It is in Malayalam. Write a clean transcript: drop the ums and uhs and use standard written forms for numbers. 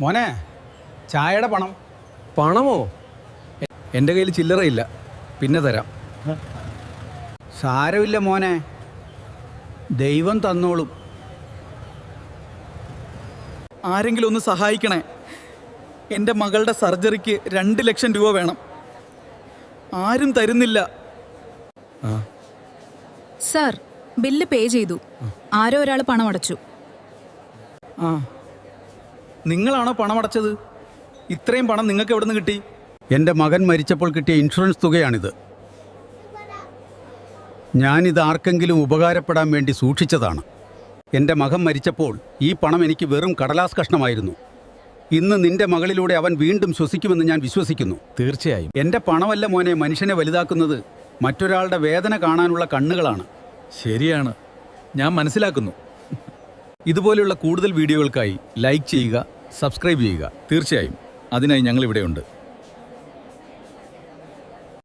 മോനെ ചായയുടെ പണം. പണമോ? എൻ്റെ കയ്യിൽ ചില്ലറയില്ല, പിന്നെ തരാം. സാരമില്ല മോനെ, ദൈവം തന്നോളും. ആരെങ്കിലും ഒന്ന് സഹായിക്കണേ. എൻ്റെ മകളുടെ സർജറിക്ക് 2 ലക്ഷം രൂപ വേണം. ആരും തരുന്നില്ല. സർ, ബില്ല് പേ ചെയ്തു. ആരോ ഒരാൾ പണം അടച്ചു. ആ, നിങ്ങളാണോ പണമടച്ചത്? ഇത്രയും പണം നിങ്ങൾക്ക് എവിടെ നിന്ന് കിട്ടി? എൻ്റെ മകൻ മരിച്ചപ്പോൾ കിട്ടിയ ഇൻഷുറൻസ് തുകയാണിത്. ഞാനിത് ആർക്കെങ്കിലും ഉപകാരപ്പെടാൻ വേണ്ടി സൂക്ഷിച്ചതാണ്. എൻ്റെ മകൻ മരിച്ചപ്പോൾ ഈ പണം എനിക്ക് വെറും കടലാസ് കഷ്ണമായിരുന്നു. ഇന്ന് നിന്റെ മകളിലൂടെ അവൻ വീണ്ടും ശ്വസിക്കുമെന്ന് ഞാൻ വിശ്വസിക്കുന്നു. തീർച്ചയായും. എൻ്റെ പണമല്ല മോനെ മനുഷ്യനെ വലുതാക്കുന്നത്, മറ്റൊരാളുടെ വേദന കാണാനുള്ള കണ്ണുകളാണ്. ശരിയാണ്, ഞാൻ മനസ്സിലാക്കുന്നു. ഇതുപോലെയുള്ള കൂടുതൽ വീഡിയോകൾക്കായി ലൈക്ക് ചെയ്യുക, സബ്സ്ക്രൈബ് ചെയ്യുക. തീർച്ചയായും, അതിനായി ഞങ്ങൾ ഇവിടെയുണ്ട്.